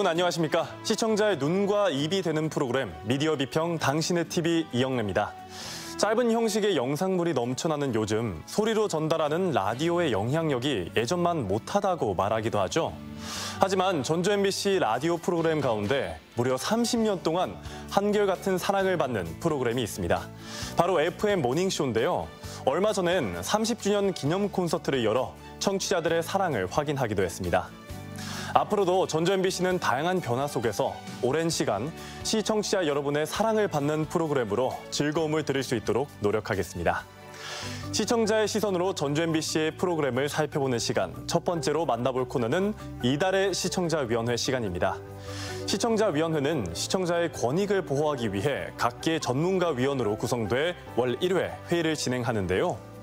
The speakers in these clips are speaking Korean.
여러분 안녕하십니까? 시청자의 눈과 입이 되는 프로그램 미디어 비평 당신의 TV 이영래입니다. 짧은 형식의 영상물이 넘쳐나는 요즘 소리로 전달하는 라디오의 영향력이 예전만 못하다고 말하기도 하죠. 하지만 전주 MBC 라디오 프로그램 가운데 무려 30년 동안 한결같은 사랑을 받는 프로그램이 있습니다. 바로 FM 모닝쇼인데요. 얼마 전엔 30주년 기념 콘서트를 열어 청취자들의 사랑을 확인하기도 했습니다. 앞으로도 전주 MBC는 다양한 변화 속에서 오랜 시간 시청자 여러분의 사랑을 받는 프로그램으로 즐거움을 드릴 수 있도록 노력하겠습니다. 시청자의 시선으로 전주 MBC의 프로그램을 살펴보는 시간, 첫 번째로 만나볼 코너는 이달의 시청자위원회 시간입니다. 시청자위원회는 시청자의 권익을 보호하기 위해 각계 전문가위원으로 구성돼 월 1회 회의를 진행하는데요.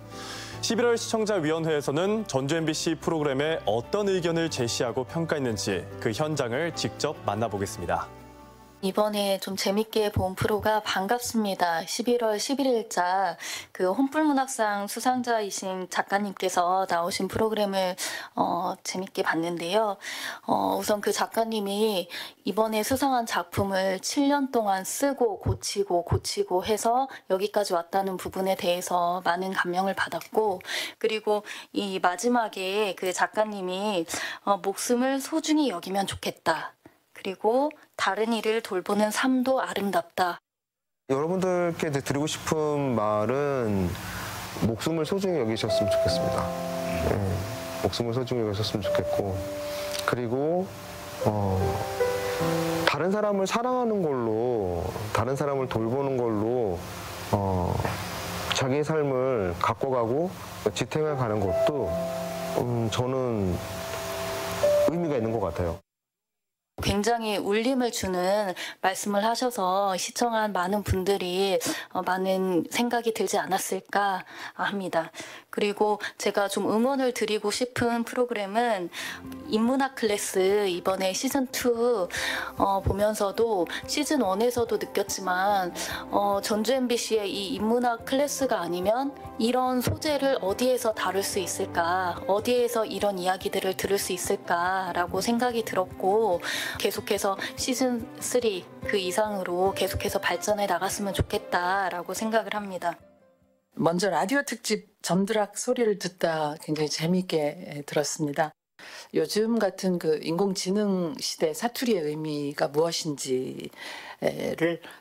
11월 시청자위원회에서는 전주 MBC 프로그램에 어떤 의견을 제시하고 평가했는지 그 현장을 직접 만나보겠습니다. 이번에 좀 재밌게 본 프로가 반갑습니다. 11월 11일자 그 혼불문학상 수상자이신 작가님께서 나오신 프로그램을 재밌게 봤는데요. 우선 그 작가님이 이번에 수상한 작품을 7년 동안 쓰고 고치고 해서 여기까지 왔다는 부분에 대해서 많은 감명을 받았고, 그리고 이 마지막에 그 작가님이 목숨을 소중히 여기면 좋겠다. 그리고 다른 이를 돌보는 삶도 아름답다. 여러분들께 드리고 싶은 말은 목숨을 소중히 여기셨으면 좋겠습니다. 목숨을 소중히 여기셨으면 좋겠고, 그리고 다른 사람을 사랑하는 걸로, 다른 사람을 돌보는 걸로 자기의 삶을 가꿔가고 지탱해 가는 것도 저는 의미가 있는 것 같아요. 굉장히 울림을 주는 말씀을 하셔서 시청한 많은 분들이 많은 생각이 들지 않았을까 합니다. 그리고 제가 좀 응원을 드리고 싶은 프로그램은 인문학 클래스, 이번에 시즌2 보면서도 시즌1에서도 느꼈지만 전주 MBC의 이 인문학 클래스가 아니면 이런 소재를 어디에서 다룰 수 있을까, 어디에서 이런 이야기들을 들을 수 있을까라고 생각이 들었고, 계속해서 시즌3 그 이상으로 계속해서 발전해 나갔으면 좋겠다라고 생각을 합니다. 먼저 라디오 특집 점드락 소리를 듣다 굉장히 재미있게 들었습니다. 요즘 같은 그 인공지능 시대 사투리의 의미가 무엇인지를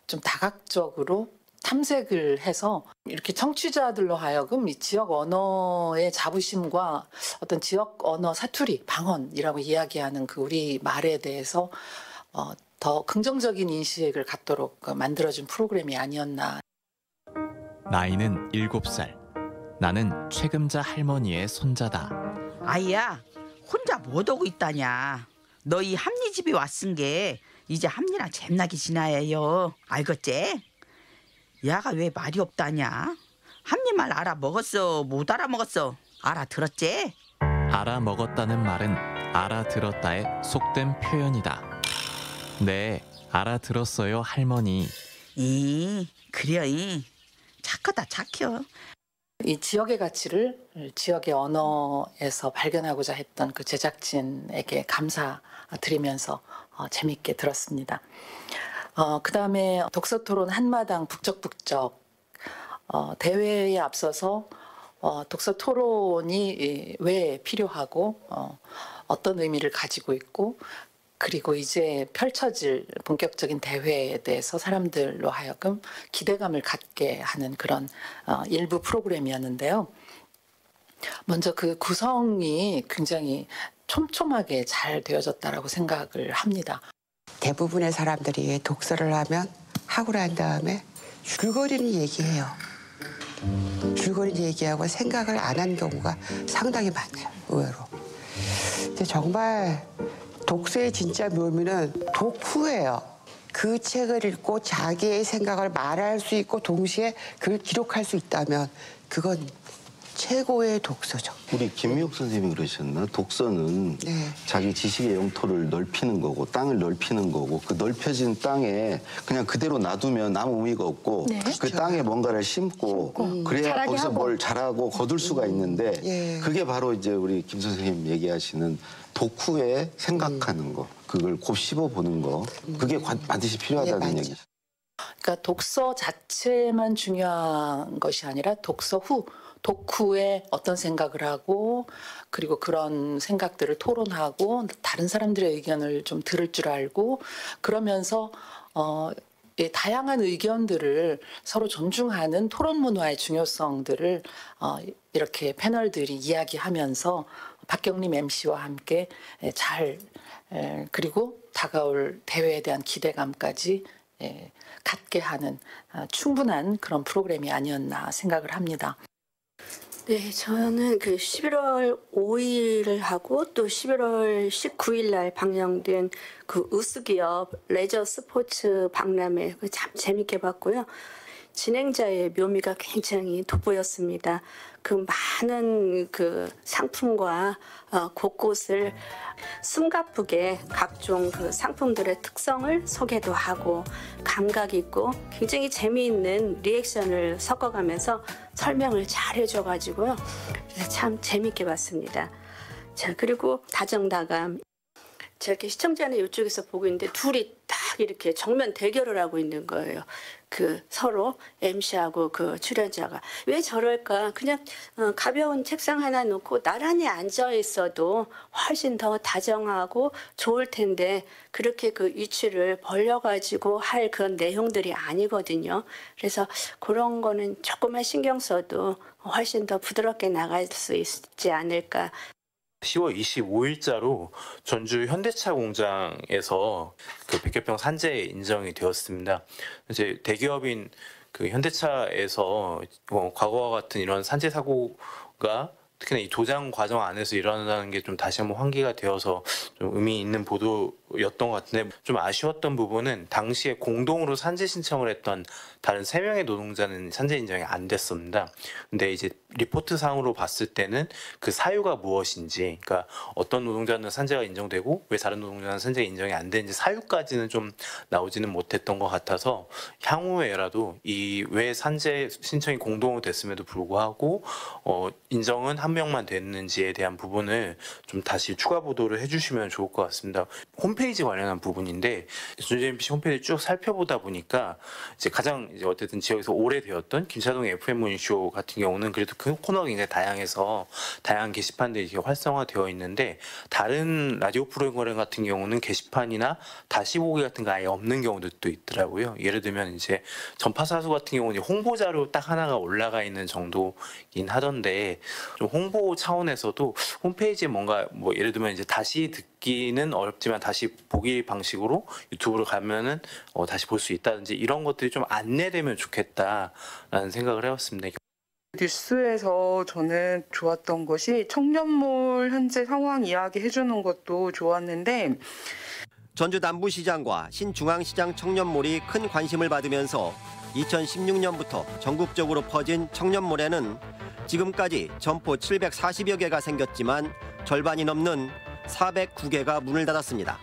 좀 다각적으로 탐색을 해서 이렇게 청취자들로 하여금 이 지역 언어의 자부심과 어떤 지역 언어 사투리, 방언이라고 이야기하는 그 우리 말에 대해서 더 긍정적인 인식을 갖도록 만들어준 프로그램이 아니었나. 나이는 7살. 나는 최금자 할머니의 손자다. 아이야, 혼자 못오고 있다냐. 너희 함니 집이 왔은 게 이제 함니랑 잼나게 지나야요. 알겠지? 야가 왜 말이 없다냐? 함니 말 알아먹었어? 못 알아먹었어? 알아들었지? 알아먹었다는 말은 알아들었다의 속된 표현이다. 네, 알아들었어요, 할머니. 그래. 착하다, 착혀. 이 지역의 가치를 지역의 언어에서 발견하고자 했던 그 제작진에게 감사드리면서 재밌게 들었습니다. 그다음에 독서토론 한마당 북적북적 대회에 앞서서 독서토론이 왜 필요하고 어떤 의미를 가지고 있고, 그리고 이제 펼쳐질 본격적인 대회에 대해서 사람들로 하여금 기대감을 갖게 하는 그런 일부 프로그램이었는데요. 먼저 그 구성이 굉장히 촘촘하게 잘 되어졌다라고 생각을 합니다. 대부분의 사람들이 독서를 하면 하고 난 다음에 줄거리는 얘기해요. 줄거리는 얘기하고 생각을 안 한 경우가 상당히 많아요, 의외로. 근데 정말 독서의 진짜 묘미는 독후예요. 그 책을 읽고 자기의 생각을 말할 수 있고 동시에 그걸 기록할 수 있다면 그건 최고의 독서죠. 우리 김미옥 선생님이 그러셨나? 독서는 네. 자기 지식의 영토를 넓히는 거고 땅을 넓히는 거고 그 넓혀진 땅에 그냥 그대로 놔두면 아무 의미가 없고 네. 그 땅에 뭔가를 심고 그래야 거기서 뭘 잘하고 거둘 수가 있는데 예. 그게 바로 이제 우리 김 선생님 얘기하시는 독후에 생각하는 거 그걸 곱씹어 보는 거 그게 반드시 필요하다는 예, 얘기죠. 그러니까 독서 자체만 중요한 것이 아니라 독서 후, 독후에 어떤 생각을 하고 그리고 그런 생각들을 토론하고 다른 사람들의 의견을 좀 들을 줄 알고 그러면서 이 다양한 의견들을 서로 존중하는 토론 문화의 중요성들을 이렇게 패널들이 이야기하면서 박경림 MC와 함께 잘 그리고 다가올 대회에 대한 기대감까지 갖게 하는 충분한 그런 프로그램이 아니었나 생각을 합니다. 네, 저는 그 11월 5일을 하고 또 11월 19일 날 방영된 그 우수기업 레저 스포츠 박람회 참 재밌게 봤고요. 진행자의 묘미가 굉장히 돋보였습니다. 그 많은 그 상품과 곳곳을 숨가쁘게 각종 그 상품들의 특성을 소개도 하고 감각 있고 굉장히 재미있는 리액션을 섞어가면서 설명을 잘 해줘가지고요. 참 재밌게 봤습니다. 자, 그리고 다정다감. 저렇게 시청자는 이쪽에서 보고 있는데 둘이 딱 이렇게 정면 대결을 하고 있는 거예요. 그 서로 MC하고 그 출연자가 왜 저럴까? 그냥 가벼운 책상 하나 놓고 나란히 앉아 있어도 훨씬 더 다정하고 좋을 텐데 그렇게 그 위치를 벌려가지고 할 그런 내용들이 아니거든요. 그래서 그런 거는 조금만 신경 써도 훨씬 더 부드럽게 나갈 수 있지 않을까. 10월 25일자로 전주 현대차 공장에서 그 백혈병 산재 인정이 되었습니다. 이제 대기업인 그 현대차에서 과거와 같은 이런 산재 사고가 특히나 이 도장 과정 안에서 일어난다는 게 좀 다시 한번 환기가 되어서 좀 의미 있는 보도였던 것 같은데 좀 아쉬웠던 부분은 당시에 공동으로 산재 신청을 했던 다른 3명의 노동자는 산재 인정이 안 됐습니다. 근데 이제 리포트 상으로 봤을 때는 그 사유가 무엇인지, 그러니까 어떤 노동자는 산재가 인정되고 왜 다른 노동자는 산재가 인정이 안 되는지 사유까지는 좀 나오지는 못했던 것 같아서 향후에라도 이 왜 산재 신청이 공동으로 됐음에도 불구하고 인정은 한 명만 됐는지에 대한 부분을 좀 다시 추가 보도를 해주시면 좋을 것 같습니다. 홈페이지 관련한 부분인데 전주 MBC 홈페이지 쭉 살펴보다 보니까 이제 가장 이제 어쨌든 지역에서 오래되었던 김차동 FM 모닝쇼 같은 경우는 그래도 그 코너가 굉장히 다양해서 다양한 게시판들이 이렇게 활성화되어 있는데 다른 라디오 프로그램 같은 경우는 게시판이나 다시 보기 같은 거 아예 없는 경우도 있더라고요. 예를 들면 이제 전파사수 같은 경우는 홍보자료 딱 하나가 올라가 있는 정도긴 하던데 좀 홍보 차원에서도 홈페이지에 뭔가 뭐 예를 들면 이제 다시 듣기는 어렵지만 다시 보기 방식으로 유튜브로 가면은 다시 볼 수 있다든지 이런 것들이 좀 안내되면 좋겠다라는 생각을 해봤습니다. 뉴스에서 저는 좋았던 것이 청년몰 현재 상황 이야기 해주는 것도 좋았는데 전주 남부시장과 신중앙시장 청년몰이 큰 관심을 받으면서 2016년부터 전국적으로 퍼진 청년몰에는 지금까지 점포 740여 개가 생겼지만 절반이 넘는 409개가 문을 닫았습니다.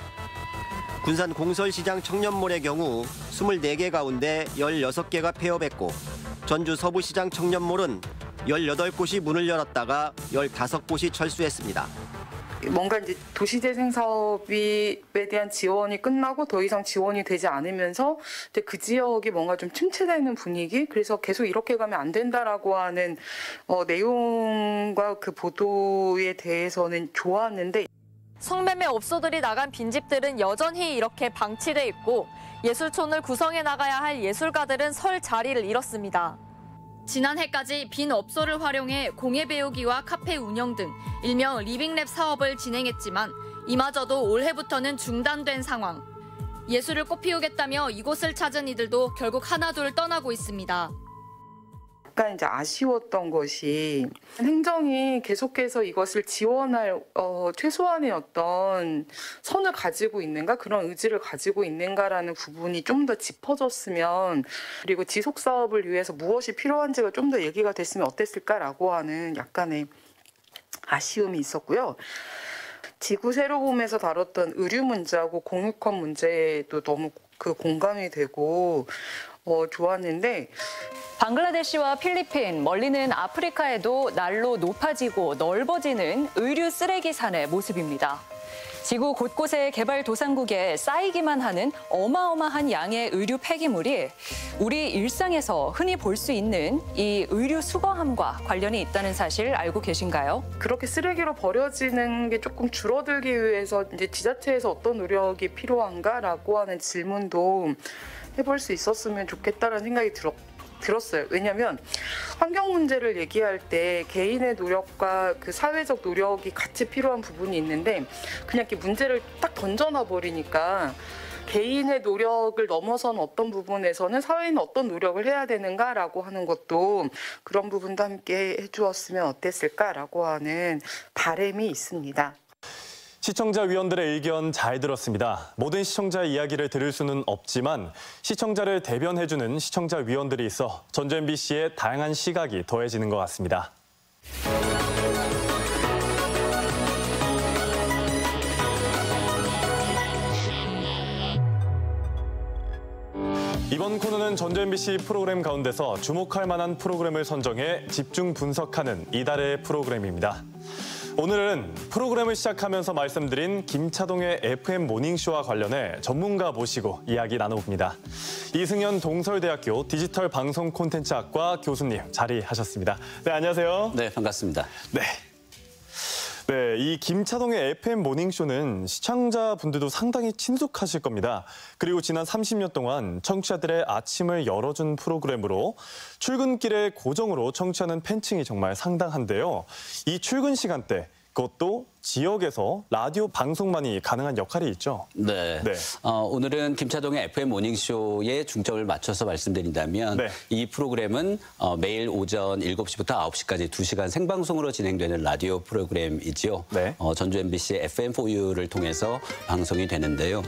군산 공설시장 청년몰의 경우 24개 가운데 16개가 폐업했고 전주 서부시장 청년몰은 18곳이 문을 열었다가 15곳이 철수했습니다. 뭔가 이제 도시재생 사업에 대한 지원이 끝나고 더 이상 지원이 되지 않으면서 그 지역이 뭔가 좀 침체되는 분위기, 그래서 계속 이렇게 가면 안 된다라고 하는 내용과 그 보도에 대해서는 좋았는데 성매매 업소들이 나간 빈집들은 여전히 이렇게 방치돼 있고 예술촌을 구성해 나가야 할 예술가들은 설 자리를 잃었습니다. 지난해까지 빈 업소를 활용해 공예 배우기와 카페 운영 등 일명 리빙랩 사업을 진행했지만 이마저도 올해부터는 중단된 상황. 예술을 꽃피우겠다며 이곳을 찾은 이들도 결국 하나둘 떠나고 있습니다. 약간 이제 아쉬웠던 것이 행정이 계속해서 이것을 지원할 최소한의 어떤 선을 가지고 있는가, 그런 의지를 가지고 있는가라는 부분이 좀 더 짚어졌으면, 그리고 지속 사업을 위해서 무엇이 필요한지가 좀 더 얘기가 됐으면 어땠을까라고 하는 약간의 아쉬움이 있었고요. 지구 세로봄에서 다뤘던 의류 문제하고 공유권 문제도 너무 공감이 되고 좋았는데, 방글라데시와 필리핀, 멀리는 아프리카에도 날로 높아지고 넓어지는 의류 쓰레기 산의 모습입니다. 지구 곳곳의 개발도상국에 쌓이기만 하는 어마어마한 양의 의류 폐기물이 우리 일상에서 흔히 볼 수 있는 이 의류 수거함과 관련이 있다는 사실 알고 계신가요? 그렇게 쓰레기로 버려지는 게 조금 줄어들기 위해서 이제 지자체에서 어떤 노력이 필요한가라고 하는 질문도 해볼 수 있었으면 좋겠다라는 생각이 들었어요. 왜냐하면 환경 문제를 얘기할 때 개인의 노력과 그 사회적 노력이 같이 필요한 부분이 있는데, 그냥 이렇게 문제를 딱 던져놔 버리니까 개인의 노력을 넘어선 어떤 부분에서는 사회는 어떤 노력을 해야 되는가라고 하는 것도, 그런 부분도 함께 해주었으면 어땠을까라고 하는 바람이 있습니다. 시청자 위원들의 의견 잘 들었습니다. 모든 시청자의 이야기를 들을 수는 없지만 시청자를 대변해주는 시청자 위원들이 있어 전주 MBC의 다양한 시각이 더해지는 것 같습니다. 이번 코너는 전주 MBC 프로그램 가운데서 주목할 만한 프로그램을 선정해 집중 분석하는 이달의 프로그램입니다. 오늘은 프로그램을 시작하면서 말씀드린 김차동의 FM 모닝쇼와 관련해 전문가 모시고 이야기 나눠봅니다. 이승현 동설대학교 디지털 방송 콘텐츠학과 교수님 자리하셨습니다. 네, 안녕하세요. 네, 반갑습니다. 네. 네, 이 김차동의 FM 모닝쇼는 시청자분들도 상당히 친숙하실 겁니다. 그리고 지난 30년 동안 청취자들의 아침을 열어준 프로그램으로 출근길에 고정으로 청취하는 팬층이 정말 상당한데요. 이 출근 시간대, 그것도 지역에서 라디오 방송만이 가능한 역할이 있죠. 네. 오늘은 김차동의 FM 모닝쇼에 중점을 맞춰서 말씀드린다면 이 프로그램은 매일 오전 7시부터 9시까지 2시간 생방송으로 진행되는 라디오 프로그램이지요. 전주 MBC FM4U를 통해서 방송이 되는데요.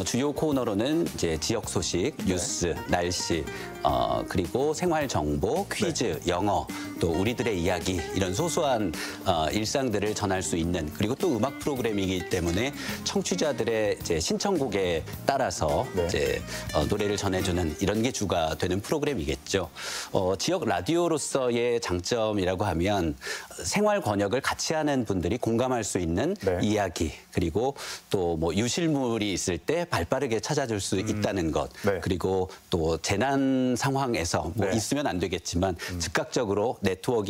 주요 코너로는 이제 지역 소식, 뉴스, 날씨, 그리고 생활 정보, 퀴즈, 영어, 또 우리들의 이야기, 이런 소소한 일상들을 전할 수 있는, 그리고 또 음악 프로그램이기 때문에 청취자들의 이제 신청곡에 따라서 이제 노래를 전해주는 이런 게 주가 되는 프로그램이겠죠. 지역 라디오로서의 장점이라고 하면 생활 권역을 같이 하는 분들이 공감할 수 있는 이야기, 그리고 또 뭐 유실물이 있을 때 발빠르게 찾아줄 수 있다는 것, 그리고 또 재난 상황에서 뭐 있으면 안 되겠지만 즉각적으로 네트워크가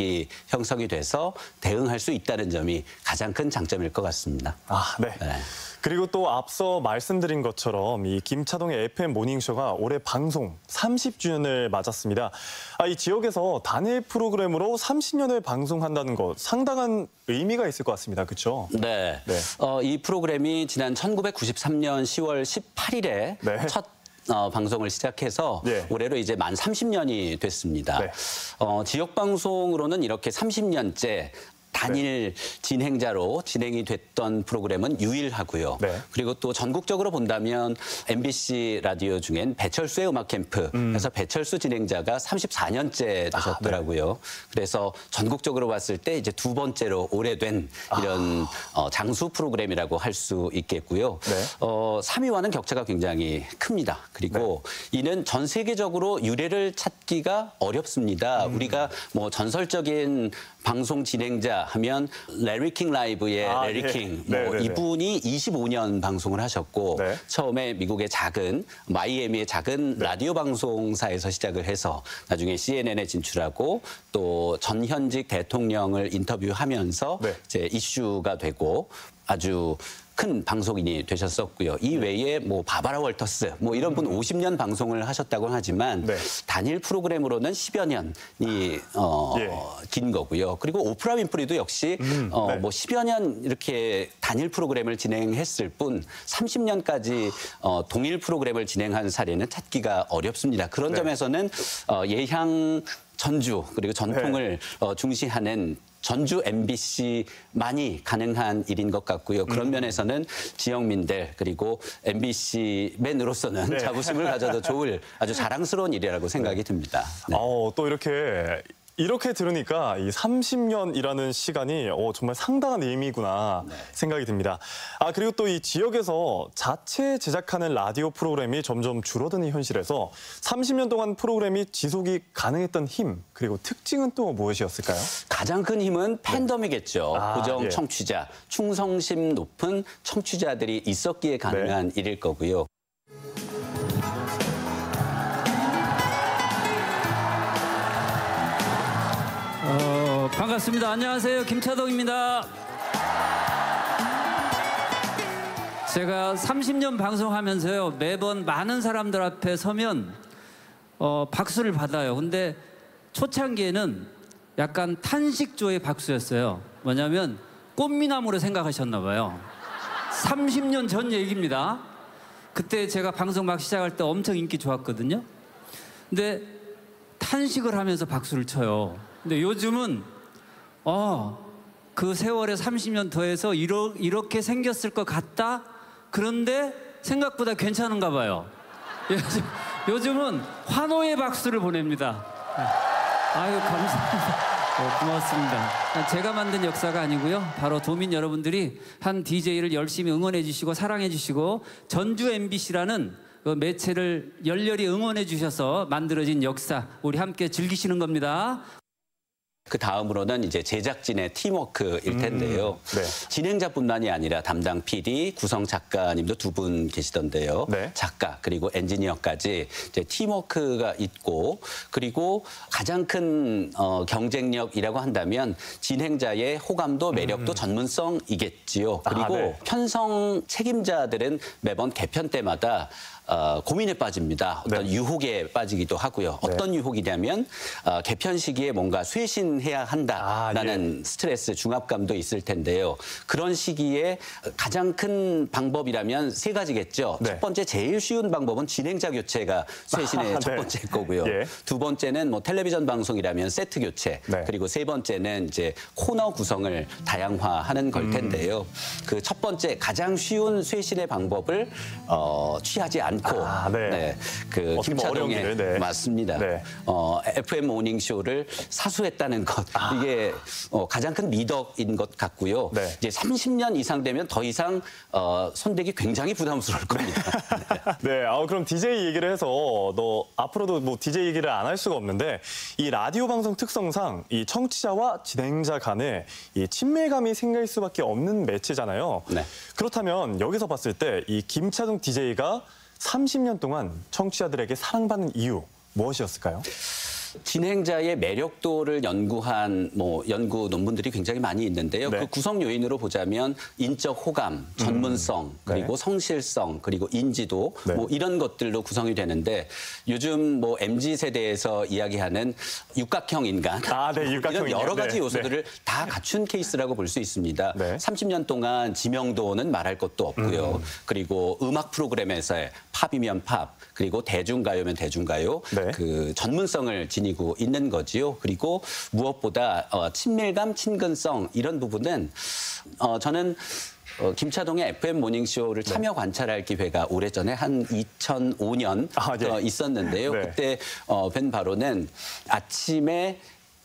형성이 돼서 대응할 수 있다는 점이 가장 큰 장점일 것 같습니다. 그리고 또 앞서 말씀드린 것처럼 이 김차동의 FM 모닝쇼가 올해 방송 30주년을 맞았습니다. 이 지역에서 단일 프로그램으로 30년을 방송한다는 것 상당한 의미가 있을 것 같습니다. 그렇죠? 네. 이 프로그램이 지난 1993년 10월 18일에 첫 방송을 시작해서 올해로 이제 만 30년이 됐습니다. 지역 방송으로는 이렇게 30년째 단일 진행자로 진행이 됐던 프로그램은 유일하고요. 그리고 또 전국적으로 본다면 MBC 라디오 중엔 배철수의 음악 캠프에서 배철수 진행자가 34년째 되셨더라고요. 그래서 전국적으로 봤을 때 이제 두 번째로 오래된 이런 장수 프로그램이라고 할 수 있겠고요. 3위와는 격차가 굉장히 큽니다. 그리고 이는 전 세계적으로 유래를 찾기가 어렵습니다. 우리가 뭐 전설적인 방송 진행자 하면 레리 킹 라이브의 레리 킹, 이분이 25년 방송을 하셨고 처음에 미국의 작은 마이애미의 작은 라디오 방송사에서 시작을 해서 나중에 CNN에 진출하고 또 전현직 대통령을 인터뷰하면서 이제 이슈가 되고 아주 큰 방송인이 되셨었고요. 이 외에 뭐 바바라 월터스 뭐 이런 분 50년 방송을 하셨다고 하지만 단일 프로그램으로는 10여 년이 긴 거고요. 그리고 오프라 윈프리도 역시 뭐 10여 년 이렇게 단일 프로그램을 진행했을 뿐 30년까지 동일 프로그램을 진행한 사례는 찾기가 어렵습니다. 그런 점에서는 예향 전주 그리고 전통을 중시하는 전주 MBC만이 가능한 일인 것 같고요. 그런 면에서는 지역민들 그리고 MBC맨으로서는 자부심을 가져도 좋을 아주 자랑스러운 일이라고 생각이 듭니다. 네. 또 이렇게 들으니까 이 30년이라는 시간이 정말 상당한 의미구나 생각이 듭니다. 그리고 또 이 지역에서 자체 제작하는 라디오 프로그램이 점점 줄어드는 현실에서 30년 동안 프로그램이 지속이 가능했던 힘 그리고 특징은 또 무엇이었을까요? 가장 큰 힘은 팬덤이겠죠. 고정 청취자, 충성심 높은 청취자들이 있었기에 가능한 일일 거고요. 반갑습니다. 안녕하세요. 김차동입니다. 제가 30년 방송하면서요. 매번 많은 사람들 앞에 서면 박수를 받아요. 근데 초창기에는 약간 탄식조의 박수였어요. 뭐냐면 꽃미남으로 생각하셨나 봐요. 30년 전 얘기입니다. 그때 제가 방송 막 시작할 때 엄청 인기 좋았거든요. 근데 탄식을 하면서 박수를 쳐요. 근데 요즘은 그 세월에 30년 더해서 이렇게 생겼을 것 같다? 그런데 생각보다 괜찮은가 봐요. 요즘은 환호의 박수를 보냅니다. 아유, 감사합니다. 고맙습니다. 제가 만든 역사가 아니고요. 바로 도민 여러분들이 한 DJ를 열심히 응원해 주시고 사랑해 주시고 전주 MBC라는 그 매체를 열렬히 응원해 주셔서 만들어진 역사, 우리 함께 즐기시는 겁니다. 그 다음으로는 이제 제작진의 팀워크일 텐데요. 진행자뿐만이 아니라 담당 PD, 구성 작가님도 2분 계시던데요. 작가 그리고 엔지니어까지 이제 팀워크가 있고 그리고 가장 큰 경쟁력이라고 한다면 진행자의 호감도 매력도 전문성이겠지요. 그리고 편성 책임자들은 매번 개편 때마다 고민에 빠집니다. 어떤 유혹에 빠지기도 하고요. 어떤 유혹이냐면 개편 시기에 뭔가 쇄신해야 한다라는 스트레스, 중압감도 있을 텐데요. 그런 시기에 가장 큰 방법이라면 3가지겠죠. 첫 번째, 제일 쉬운 방법은 진행자 교체가 쇄신의 첫 번째 거고요. 두 번째는 뭐 텔레비전 방송이라면 세트 교체, 그리고 3번째는 이제 코너 구성을 다양화하는 걸 텐데요. 그 첫 번째 가장 쉬운 쇄신의 방법을 취하지 않고 그 김차동의 맞습니다. FM 모닝쇼를 사수했다는 것, 이게 가장 큰 미덕인 것 같고요. 이제 30년 이상 되면 더 이상 손대기 굉장히 부담스러울 겁니다. 그럼 DJ 얘기를 해서 앞으로도 뭐 DJ 얘기를 안 할 수가 없는데 이 라디오 방송 특성상 이 청취자와 진행자 간에 이 친밀감이 생길 수밖에 없는 매체잖아요. 그렇다면 여기서 봤을 때 이 김차동 DJ가 30년 동안 청취자들에게 사랑받는 이유 무엇이었을까요? 진행자의 매력도를 연구한 연구 논문들이 굉장히 많이 있는데요. 그 구성 요인으로 보자면 인적 호감, 전문성, 그리고 성실성, 그리고 인지도 이런 것들로 구성이 되는데 요즘 MZ 세대에서 이야기하는 육각형 인간 이런 여러 가지 요소들을 다 갖춘 케이스라고 볼 수 있습니다. 30년 동안 지명도는 말할 것도 없고요. 그리고 음악 프로그램에서의 팝이면 팝, 그리고 대중가요면 대중가요, 그 전문성을 지니고 있는 거지요. 그리고 무엇보다 친밀감, 친근성 이런 부분은 저는 김차동의 FM 모닝쇼를 참여 관찰할 기회가 오래전에 한 2005년 있었는데요. 그때 뵌 바로는 아침에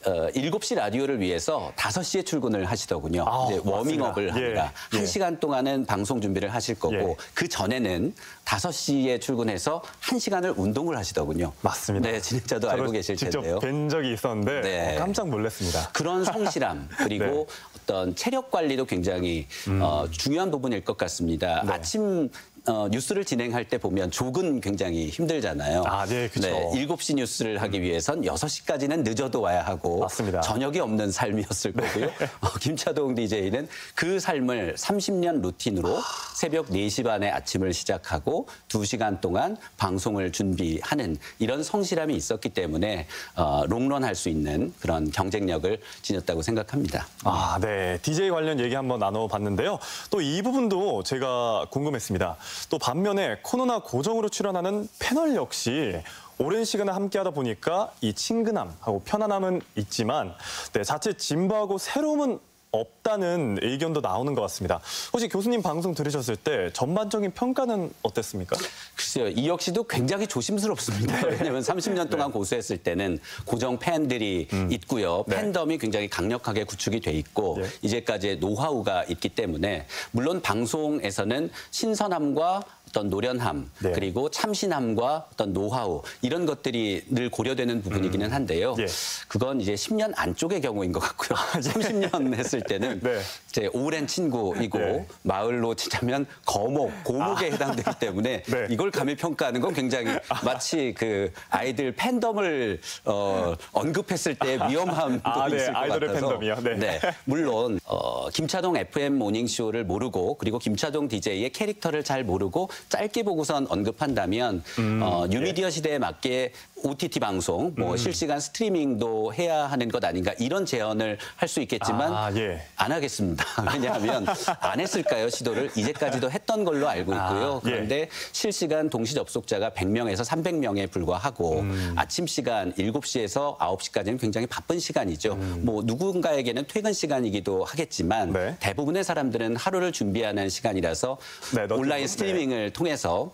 7시 라디오를 위해서 5시에 출근을 하시더군요. 이제 워밍업을 합니다. 1시간 동안은 방송 준비를 하실 거고 그 전에는 5시에 출근해서 1시간을 운동을 하시더군요. 맞습니다. 네, 진행자도 알고 계실 텐데요. 직접 뵌 적이 있었는데 깜짝 놀랐습니다. 그런 성실함 그리고 어떤 체력 관리도 굉장히 중요한 부분일 것 같습니다. 아침 뉴스를 진행할 때 보면 족은 굉장히 힘들잖아요. 7시 뉴스를 하기 위해선 6시까지는 늦어도 와야 하고 저녁이 없는 삶이었을 거고요. 김차동 DJ는 그 삶을 30년 루틴으로 새벽 4시 반에 아침을 시작하고 2시간 동안 방송을 준비하는 이런 성실함이 있었기 때문에 롱런할 수 있는 그런 경쟁력을 지녔다고 생각합니다. DJ 관련 얘기 한번 나눠봤는데요. 또 이 부분도 제가 궁금했습니다. 또 반면에 코너나 고정으로 출연하는 패널 역시 오랜 시간을 함께하다 보니까 이 친근함하고 편안함은 있지만 자칫 진보하고 새로움은 없다는 의견도 나오는 것 같습니다. 혹시 교수님 방송 들으셨을 때 전반적인 평가는 어땠습니까? 글쎄요. 이 역시도 굉장히 조심스럽습니다. 왜냐하면 30년 동안 고수했을 때는 고정 팬들이 있고요. 팬덤이 굉장히 강력하게 구축이 돼 있고 이제까지의 노하우가 있기 때문에 물론 방송에서는 신선함과 어떤 노련함 그리고 참신함과 어떤 노하우 이런 것들이 늘 고려되는 부분이기는 한데요. 그건 이제 10년 안쪽의 경우인 것 같고요. 30년 했을 때는 이제 오랜 친구이고 마을로 치자면 고목에 해당되기 때문에 이걸 감히 평가하는 건 굉장히 마치 그 아이들 팬덤을 언급했을 때 위험함도 있을 것 아이돌의 같아서. 팬덤이요? 물론 김차동 FM 모닝쇼를 모르고 그리고 김차동 DJ의 캐릭터를 잘 모르고 짧게 보고선 언급한다면 뉴미디어 시대에 맞게 OTT 방송, 뭐 실시간 스트리밍도 해야 하는 것 아닌가 이런 제언을 할 수 있겠지만 안 하겠습니다. 왜냐하면 안 했을까요, 시도를? 이제까지도 했던 걸로 알고 있고요. 그런데 실시간 동시 접속자가 100명에서 300명에 불과하고 아침 시간 7시에서 9시까지는 굉장히 바쁜 시간이죠. 뭐 누군가에게는 퇴근 시간이기도 하겠지만 대부분의 사람들은 하루를 준비하는 시간이라서 온라인 스트리밍을 통해서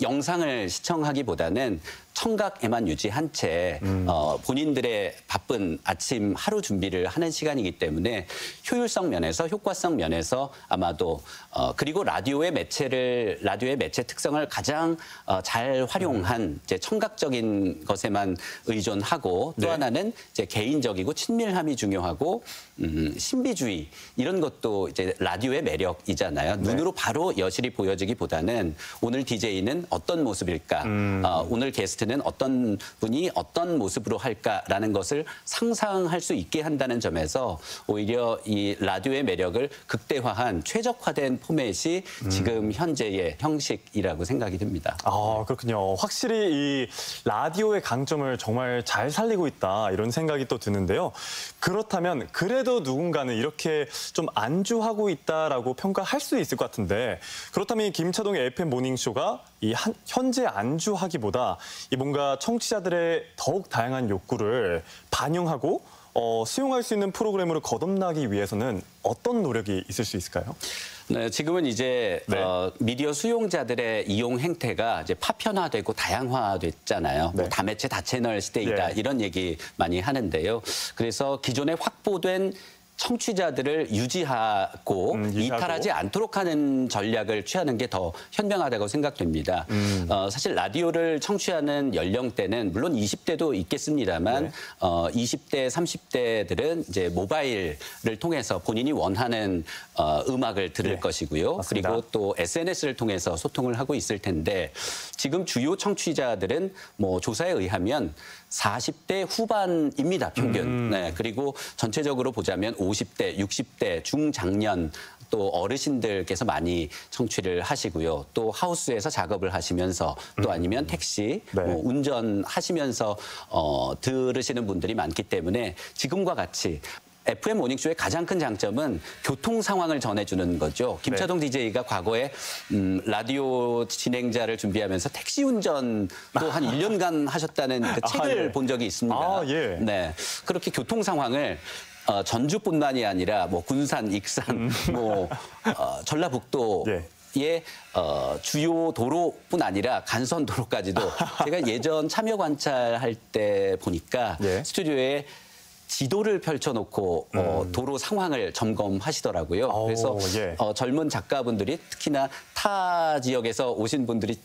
영상을 시청하기보다는 청각에만 유지한 채 본인들의 바쁜 아침 하루 준비를 하는 시간이기 때문에 효율성 면에서 효과성 면에서 아마도 그리고 라디오의 매체 특성을 가장 잘 활용한 이제 청각적인 것에만 의존하고 또 하나는 이제 개인적이고 친밀함이 중요하고 신비주의 이런 것도 이제 라디오의 매력이잖아요. 눈으로 바로 여실히 보여지기보다는 오늘 DJ는 어떤 모습일까, 오늘 게스트는 어떤 분이 어떤 모습으로 할까라는 것을 상상할 수 있게 한다는 점에서 오히려 이 라디오의 매력을 극대화한 최적화된 포맷이 지금 현재의 형식이라고 생각이 듭니다. 아, 그렇군요. 확실히 이 라디오의 강점을 정말 잘 살리고 있다 이런 생각이 또 드는데요. 그렇다면 그래도 누군가는 이렇게 좀 안주하고 있다라고 평가할 수 있을 것 같은데 그렇다면 이 김차동의 FM 모닝쇼가 현재 안주하기보다 뭔가 청취자들의 더욱 다양한 욕구를 반영하고 수용할 수 있는 프로그램으로 거듭나기 위해서는 어떤 노력이 있을 수 있을까요? 네, 지금은 이제 미디어 수용자들의 이용 행태가 이제 파편화되고 다양화됐잖아요. 뭐 다매체 다채널 시대이다 이런 얘기 많이 하는데요. 그래서 기존에 확보된 청취자들을 유지하고 이탈하지 않도록 하는 전략을 취하는 게 더 현명하다고 생각됩니다. 사실 라디오를 청취하는 연령대는 물론 20대도 있겠습니다만 20대, 30대들은 이제 모바일을 통해서 본인이 원하는 음악을 들을 것이고요. 맞습니다. 그리고 또 SNS를 통해서 소통을 하고 있을 텐데 지금 주요 청취자들은 뭐 조사에 의하면 40대 후반입니다, 평균. 네, 그리고 전체적으로 보자면 50대, 60대, 중장년 또 어르신들께서 많이 청취를 하시고요. 또 하우스에서 작업을 하시면서 또 아니면 택시, 뭐 운전하시면서 들으시는 분들이 많기 때문에 지금과 같이 FM 모닝쇼의 가장 큰 장점은 교통 상황을 전해주는 거죠. 김차동 DJ가 과거에 라디오 진행자를 준비하면서 택시 운전도 한 1년간 하셨다는 그 책을 본 적이 있습니다. 네, 그렇게 교통 상황을 전주뿐만이 아니라 뭐 군산, 익산, 뭐 전라북도 의 주요 도로뿐 아니라 간선도로까지도 제가 예전 참여 관찰할 때 보니까 스튜디오에 지도를 펼쳐놓고 도로 상황을 점검하시더라고요. 그래서 젊은 작가분들이 특히나 타 지역에서 오신 분들이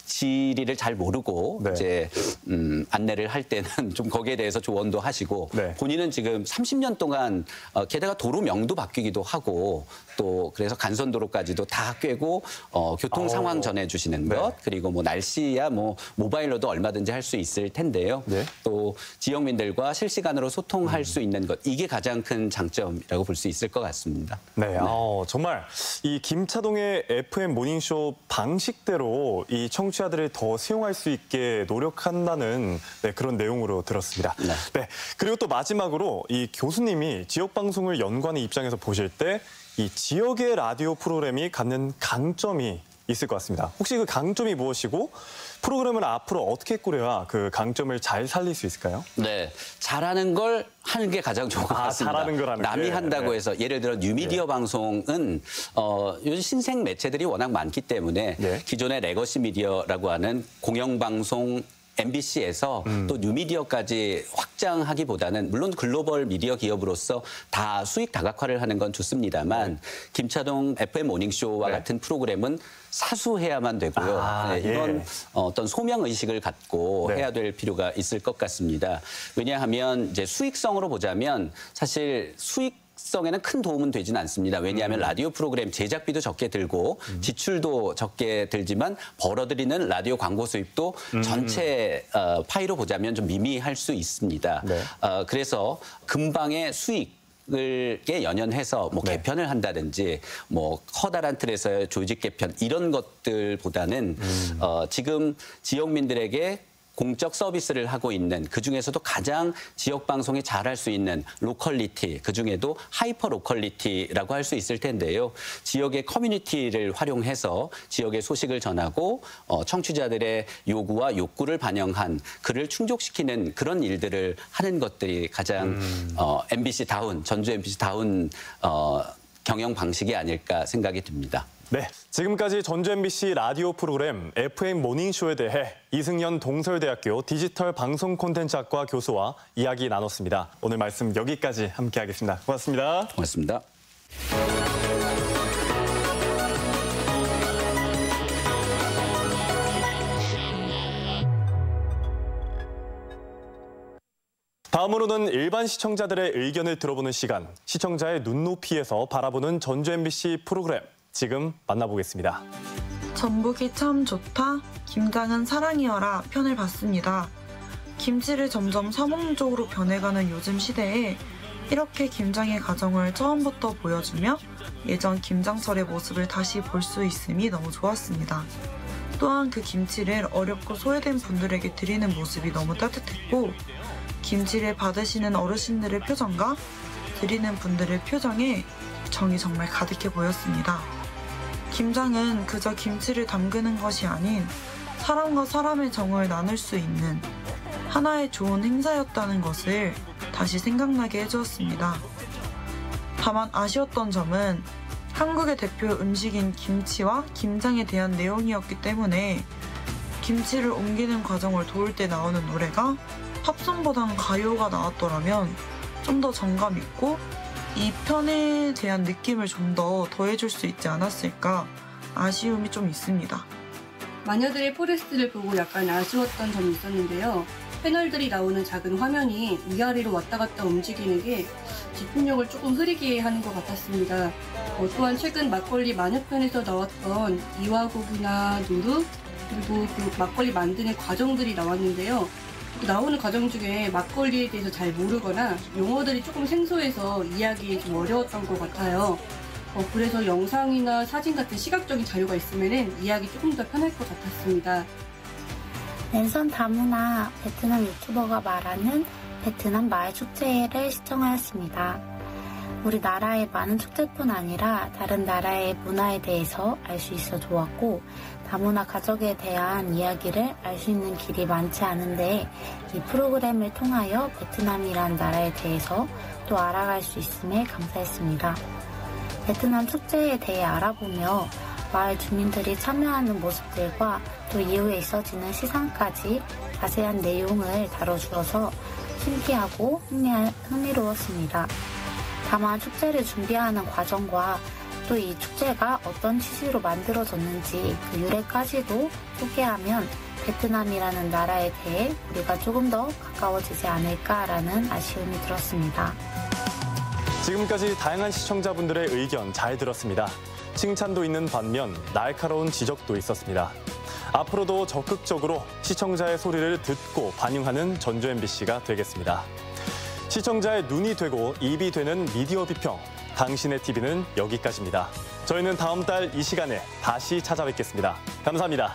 지리를 잘 모르고 이제 안내를 할 때는 좀 거기에 대해서 조언도 하시고 본인은 지금 30년 동안 게다가 도로명도 바뀌기도 하고 또 그래서 간선도로까지도 다 꿰고 교통 상황 전해주시는 것 그리고 뭐 날씨야 뭐 모바일로도 얼마든지 할 수 있을 텐데요. 또 지역민들과 실시간으로 소통할 수 있는 것 이게 가장 큰 장점이라고 볼 수 있을 것 같습니다. 네, 정말 이 김차동의 FM 모닝쇼 방식대로 이 청취자들을 더 수용할 수 있게 노력한다는 그런 내용으로 들었습니다. 네, 그리고 또 마지막으로 이 교수님이 지역 방송을 연구하는 입장에서 보실 때 이 지역의 라디오 프로그램이 갖는 강점이 있을 것 같습니다. 혹시 그 강점이 무엇이고 프로그램을 앞으로 어떻게 꾸려야 그 강점을 잘 살릴 수 있을까요? 네, 잘하는 걸 하는 게 가장 좋은 것 같습니다. 잘하는 걸 하는 남이 게. 한다고 네. 해서 예를 들어 뉴미디어 방송은 요즘 신생 매체들이 워낙 많기 때문에 기존의 레거시 미디어라고 하는 공영방송 MBC에서 또 뉴미디어까지 확장하기보다는 물론 글로벌 미디어 기업으로서 다 수익 다각화를 하는 건 좋습니다만 김차동 FM 모닝쇼와 같은 프로그램은 사수해야만 되고요. 이런 어떤 소명 의식을 갖고 해야 될 필요가 있을 것 같습니다. 왜냐하면 이제 수익성으로 보자면 사실 수익성에는 큰 도움은 되지는 않습니다. 왜냐하면 라디오 프로그램 제작비도 적게 들고 지출도 적게 들지만 벌어들이는 라디오 광고 수입도 전체 파이로 보자면 좀 미미할 수 있습니다. 그래서 금방의 수익 에 연연해서 뭐 개편을 한다든지 뭐 커다란 틀에서의 조직 개편 이런 것들보다는 지금 지역민들에게 공적 서비스를 하고 있는 그중에서도 가장 지역 방송이 잘할 수 있는 로컬리티, 그중에도 하이퍼 로컬리티라고 할 수 있을 텐데요. 지역의 커뮤니티를 활용해서 지역의 소식을 전하고 청취자들의 요구와 욕구를 반영한 그를 충족시키는 그런 일들을 하는 것들이 가장 MBC다운, 전주 MBC다운 경영 방식이 아닐까 생각이 듭니다. 네, 지금까지 전주 MBC 라디오 프로그램 FM 모닝쇼에 대해 이승연 동서울대학교 디지털 방송 콘텐츠학과 교수와 이야기 나눴습니다. 오늘 말씀 여기까지 함께하겠습니다. 고맙습니다. 고맙습니다. 다음으로는 일반 시청자들의 의견을 들어보는 시간, 시청자의 눈높이에서 바라보는 전주 MBC 프로그램. 지금 만나보겠습니다. 전북이 참 좋다, 김장은 사랑이여라 편을 봤습니다. 김치를 점점 서먹적으로 변해가는 요즘 시대에 이렇게 김장의 과정을 처음부터 보여주며 예전 김장철의 모습을 다시 볼 수 있음이 너무 좋았습니다. 또한 그 김치를 어렵고 소외된 분들에게 드리는 모습이 너무 따뜻했고 김치를 받으시는 어르신들의 표정과 드리는 분들의 표정에 정이 정말 가득해 보였습니다. 김장은 그저 김치를 담그는 것이 아닌 사람과 사람의 정을 나눌 수 있는 하나의 좋은 행사였다는 것을 다시 생각나게 해주었습니다. 다만 아쉬웠던 점은 한국의 대표 음식인 김치와 김장에 대한 내용이었기 때문에 김치를 옮기는 과정을 도울 때 나오는 노래가 팝송보단 가요가 나왔더라면 좀 더 정감 있고 이 편에 대한 느낌을 좀 더 더해줄 수 있지 않았을까 아쉬움이 좀 있습니다. 마녀들의 포레스트를 보고 약간 아쉬웠던 점이 있었는데요. 패널들이 나오는 작은 화면이 위아래로 왔다 갔다 움직이는 게 집중력을 조금 흐리게 하는 것 같았습니다. 또한 최근 막걸리 마녀편에서 나왔던 이화곡이나 누룩 그리고 그 막걸리 만드는 과정들이 나왔는데요. 나오는 과정 중에 막걸리에 대해서 잘 모르거나 용어들이 조금 생소해서 이해하기 좀 어려웠던 것 같아요. 그래서 영상이나 사진 같은 시각적인 자료가 있으면 이해하기 조금 더 편할 것 같았습니다. 랜선 다문화 베트남 유튜버가 말하는 베트남 마을 축제를 시청하였습니다. 우리나라의 많은 축제뿐 아니라 다른 나라의 문화에 대해서 알 수 있어 좋았고 다문화 가족에 대한 이야기를 알 수 있는 길이 많지 않은데 이 프로그램을 통하여 베트남이란 나라에 대해서 또 알아갈 수 있음에 감사했습니다. 베트남 축제에 대해 알아보며 마을 주민들이 참여하는 모습들과 또 이후에 있어지는 시상까지 자세한 내용을 다뤄주어서 신기하고 흥미로웠습니다. 다만 축제를 준비하는 과정과 또 이 축제가 어떤 취지로 만들어졌는지 그 유래까지도 소개하면 베트남이라는 나라에 대해 우리가 조금 더 가까워지지 않을까라는 아쉬움이 들었습니다. 지금까지 다양한 시청자분들의 의견 잘 들었습니다. 칭찬도 있는 반면 날카로운 지적도 있었습니다. 앞으로도 적극적으로 시청자의 소리를 듣고 반영하는 전주 MBC가 되겠습니다. 시청자의 눈이 되고 입이 되는 미디어 비평. 당신의 TV는 여기까지입니다. 저희는 다음 달 이 시간에 다시 찾아뵙겠습니다. 감사합니다.